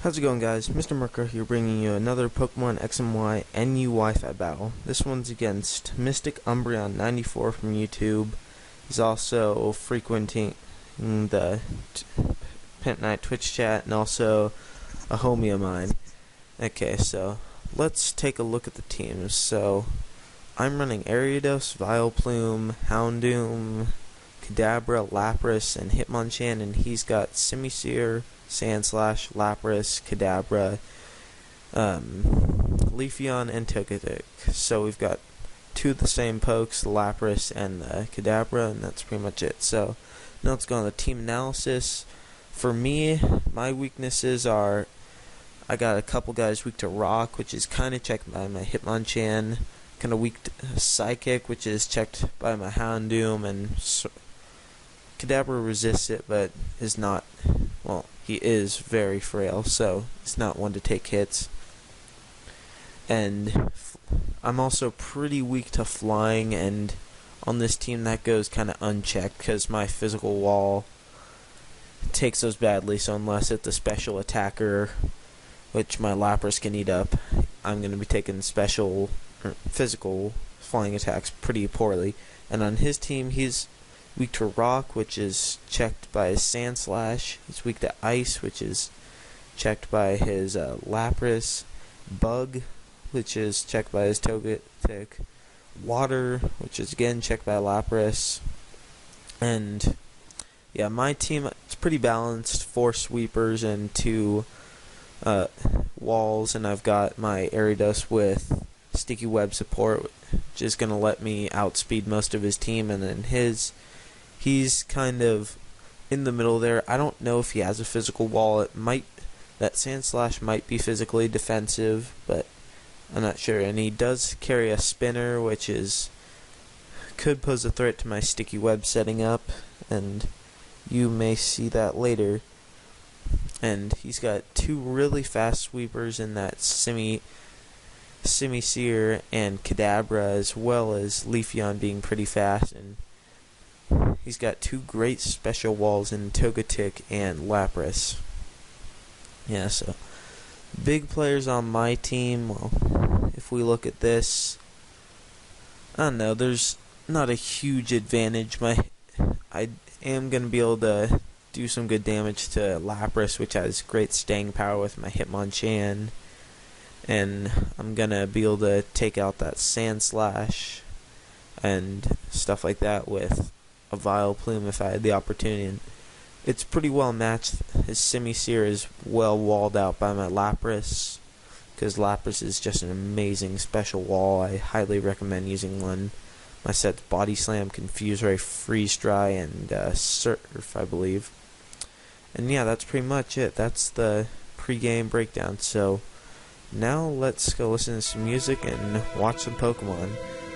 How's it going, guys? Mr. Merker here, bringing you another Pokemon X and Y NU Wi-Fi battle. This one's against MysticUmbreon94 from YouTube. He's also frequenting the Pimp Night Twitch chat and also a homie of mine. Okay, so let's take a look at the teams. So I'm running Ariados, Vileplume, Houndoom, Kadabra, Lapras, and Hitmonchan, and he's got Simisear, Sandslash, Lapras, Kadabra, Leafeon, and Togetic. So we've got two of the same pokes, the Lapras and the Kadabra, and that's pretty much it. So now let's go on the team analysis. For me, my weaknesses are, I got a couple guys weak to Rock, which is kind of checked by my Hitmonchan, kind of weak to Psychic, which is checked by my Houndoom, and Kadabra resists it, but is not, well, he is very frail, so it's not one to take hits. And I'm also pretty weak to Flying, and on this team that goes kind of unchecked, because my physical wall takes those badly, so unless it's a special attacker, which my Lapras can eat up, I'm going to be taking special, or physical flying attacks pretty poorly. And on his team, he's weak to Rock, which is checked by his Sandslash. He's weak to Ice, which is checked by his Lapras. Bug, which is checked by his Togetic. Water, which is again checked by Lapras. And yeah, my team, it's pretty balanced. 4 sweepers and 2 walls, and I've got my Ariados with sticky web support, which is going to let me outspeed most of his team. And then he's kind of in the middle there. I don't know if he has a physical wall. That Sandslash might be physically defensive, but I'm not sure. And he does carry a spinner, which could pose a threat to my sticky web setting up, and you may see that later. And he's got 2 really fast sweepers in that Simisear and Kadabra, as well as Leafeon being pretty fast, and he's got 2 great special walls in Togetic and Lapras. Yeah, so big players on my team. Well, if we look at this, I don't know, there's not a huge advantage. I am going to be able to do some good damage to Lapras, which has great staying power with my Hitmonchan, and I'm going to be able to take out that Sandslash and stuff like that with a Vileplume if I had the opportunity. And it's pretty well matched. His Simisear is well walled out by my Lapras, because Lapras is just an amazing special wall. I highly recommend using one. My set's Body Slam, Confuse Ray, Freeze Dry, and Surf, I believe. And yeah, that's pretty much it. That's the pre-game breakdown. So now let's go listen to some music and watch some Pokemon.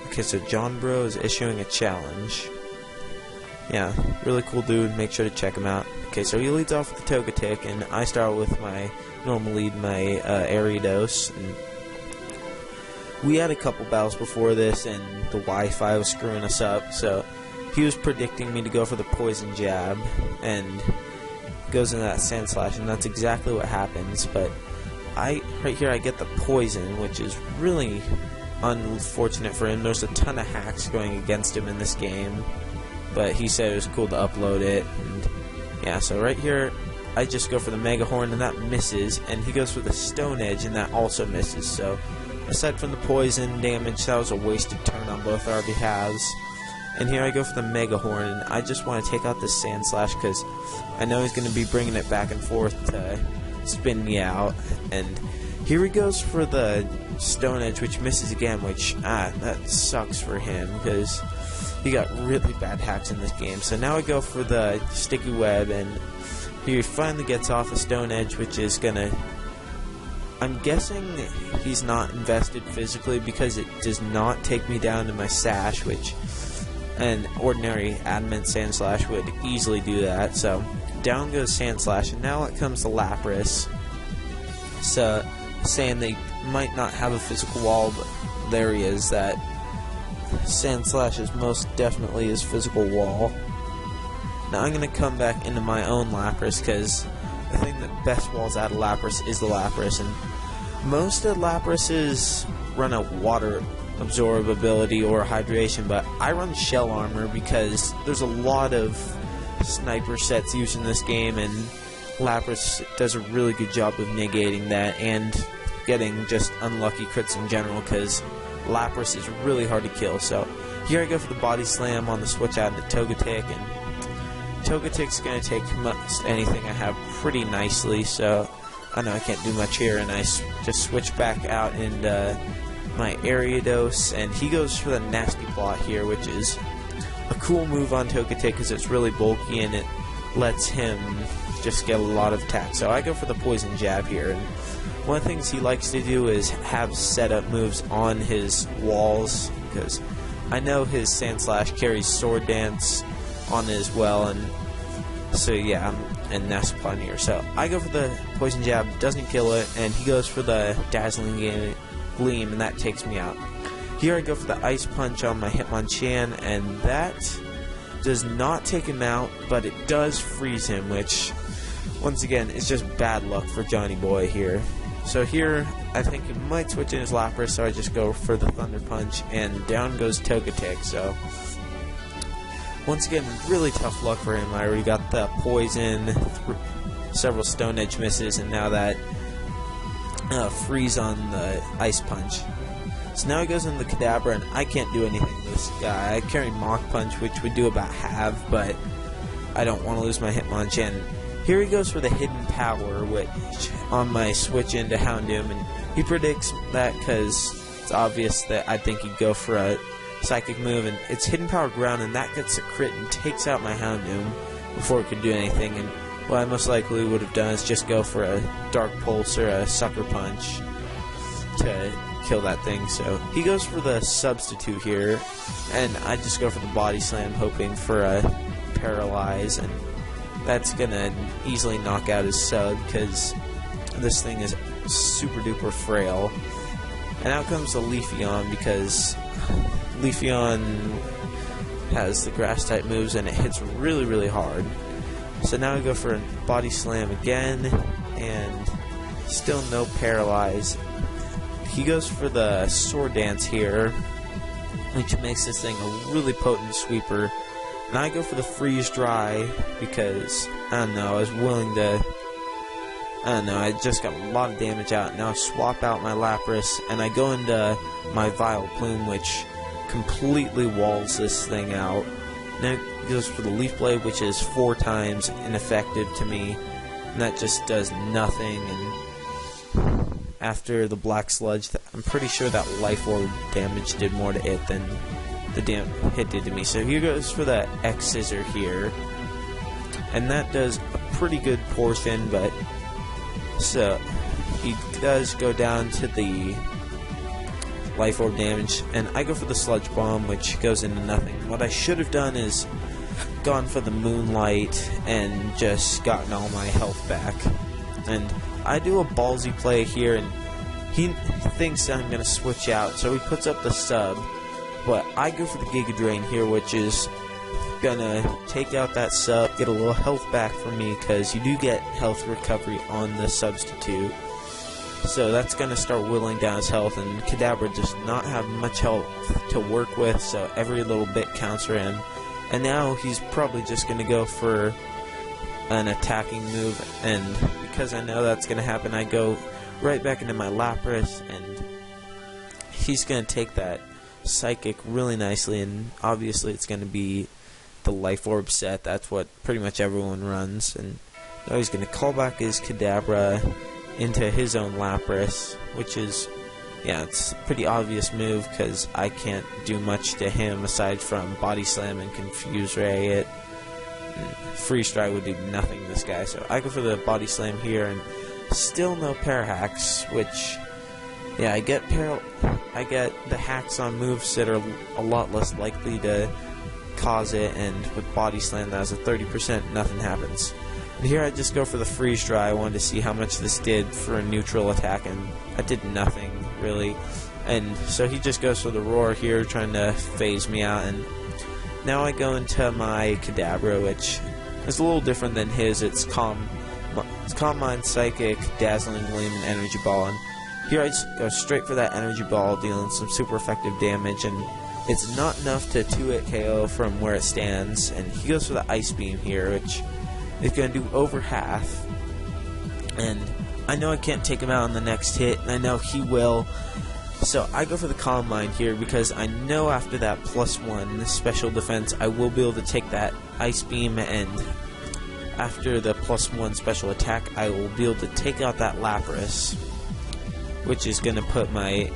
Okay, so John Bro is issuing a challenge. Yeah, really cool dude. Make sure to check him out. Okay, so he leads off with the Togetic, and I start with my normal lead, my Ariados. And we had a couple battles before this, and the Wi-Fi was screwing us up, so he was predicting me to go for the Poison Jab, and goes into that Sandslash, and that's exactly what happens. But right here I get the Poison, which is really unfortunate for him. There's a ton of hacks going against him in this game, but he said it was cool to upload it. And yeah, so right here I just go for the Mega Horn, and that misses, and he goes for the Stone Edge, and that also misses. So aside from the poison damage, that was a wasted turn on both our behalves. And here I go for the Mega Horn, and I just want to take out this Sandslash, because I know he's going to be bringing it back and forth to spin me out. And here he goes for the Stone Edge, which misses again, which, that sucks for him, because he got really bad hacks in this game. So now I go for the Sticky Web, and he finally gets off a Stone Edge, which is gonna, I'm guessing he's not invested physically, because it does not take me down to my Sash, which an ordinary Adamant Sandslash would easily do that. So down goes Sandslash, and now it comes to Lapras. So saying they might not have a physical wall, but there he is. That Sandslash is most definitely his physical wall. Now I'm going to come back into my own Lapras, because the thing that best walls out of Lapras is the Lapras, and most of Lapras's run a water absorbability or hydration, but I run shell armor because there's a lot of sniper sets used in this game, and Lapras does a really good job of negating that and getting just unlucky crits in general, because Lapras is really hard to kill. So here I go for the body slam on the switch out into Togetic, and Togetic's going to take most anything I have pretty nicely, so I know I can't do much here, and I just switch back out into my Ariados, and he goes for the Nasty Plot here, which is a cool move on Togetic because it's really bulky and it lets him just get a lot of attack. So I go for the Poison Jab here, and one of the things he likes to do is have setup moves on his walls, because I know his Sandslash carries Sword Dance on it as well, and so yeah, and Nasty Plot here. So I go for the Poison Jab, doesn't kill it, and he goes for the Dazzling Gleam, and that takes me out. Here I go for the Ice Punch on my Hitmonchan, and that does not take him out, but it does freeze him, which, once again, is just bad luck for Johnny Boy here. So here, I think he might switch in his Lapras, so I just go for the Thunder Punch, and down goes Togetic. So once again, really tough luck for him. I already got the Poison, several Stone Edge misses, and now that freeze on the Ice Punch. So now he goes into the Kadabra, and I can't do anything to this guy. I carry Mach Punch, which would do about half, but I don't want to lose my Hitmonchan. Here he goes for the Hidden Power, which on my switch into Houndoom, and he predicts that because it's obvious that I think he'd go for a Psychic move, and it's Hidden Power Ground, and that gets a crit and takes out my Houndoom before it could do anything. And what I most likely would have done is just go for a Dark Pulse or a Sucker Punch to kill that thing. So he goes for the Substitute here, and I just go for the Body Slam, hoping for a Paralyze, and that's gonna easily knock out his sub because this thing is super duper frail. And out comes the Leafeon, because Leafeon has the grass type moves and it hits really, really hard. So now I go for a Body Slam again, and still no Paralyze. He goes for the Sword Dance here, which makes this thing a really potent sweeper. And I go for the Freeze Dry because, I don't know, I was willing to, I just got a lot of damage out. Now I swap out my Lapras, and I go into my Vile Plume, which completely walls this thing out. Now it goes for the Leaf Blade, which is 4 times ineffective to me, and that just does nothing. And after the Black Sludge, I'm pretty sure that Life Orb damage did more to it than the hit did to me. So here goes for the X Scissor here, and that does a pretty good portion, but so he does go down to the Life Orb damage, and I go for the Sludge Bomb, which goes into nothing. What I should have done is gone for the Moonlight and just gotten all my health back. And I do a ballsy play here, and he thinks that I'm going to switch out, so he puts up the sub, but I go for the Giga Drain here, which is going to take out that sub, get a little health back for me, because you do get health recovery on the Substitute. So that's going to start whittling down his health, and Kadabra does not have much health to work with, so every little bit counts for him. And now he's probably just going to go for an attacking move, and because I know that's going to happen, I go right back into my Lapras, and he's going to take that Psychic really nicely, and obviously it's going to be the Life Orb set. That's what pretty much everyone runs, and now he's going to call back his Kadabra into his own Lapras, which is, yeah, it's a pretty obvious move because I can't do much to him aside from Body Slam and Confuse Ray it. Freeze Strike would do nothing to this guy, so I go for the Body Slam here, and still no Parahacks, which, yeah, I get the hacks on moves that are a lot less likely to cause it, and with Body Slam that has a 30%, nothing happens. And here I just go for the Freeze Dry. I wanted to see how much this did for a neutral attack, and that did nothing, really. And so he just goes for the Roar here, trying to phase me out, and now I go into my Kadabra, which is a little different than his. It's Calm It's Calm Mind, Psychic, Dazzling Gleam, and Energy Ball. And here I just go straight for that Energy Ball, dealing some super effective damage, and it's not enough to 2-hit KO from where it stands. And he goes for the Ice Beam here, which is going to do over half. And I know I can't take him out on the next hit, and I know he will. So I go for the Calm Mind here because I know after that +1 special defense, I will be able to take that Ice Beam, and after the +1 special attack, I will be able to take out that Lapras, which is going to put my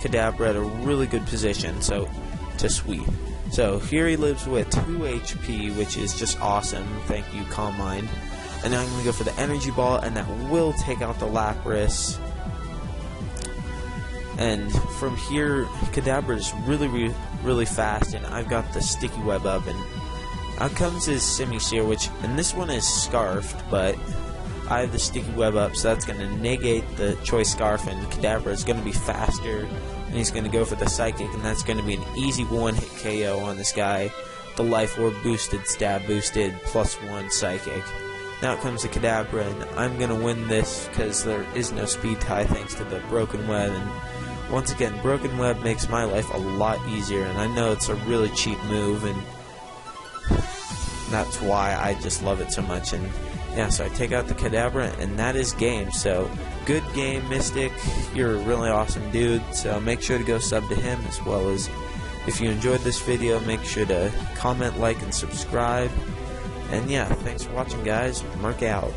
Kadabra at a really good position to sweep. So here he lives with 2 HP, which is just awesome. Thank you, Calm Mind. And now I'm going to go for the Energy Ball, and that will take out the Lapras. And from here, Kadabra is really fast, and I've got the Sticky Web up, and out comes his Simisear, and this one is Scarfed, but I have the Sticky Web up, so that's going to negate the Choice Scarf, and Kadabra is going to be faster, and he's going to go for the Psychic, and that's going to be an easy one-hit KO on this guy. The Life Orb boosted, Stab boosted, +1 Psychic. Now it comes to Kadabra, and I'm going to win this because there is no speed tie thanks to the Broken Web, and once again, Broken Web makes my life a lot easier, and I know it's a really cheap move, and that's why I just love it so much. And yeah, so I take out the Kadabra, and that is game. So good game, Mystic. You're a really awesome dude, so make sure to go sub to him, as well as if you enjoyed this video, make sure to comment, like, and subscribe. And yeah, thanks for watching, guys. Mark out.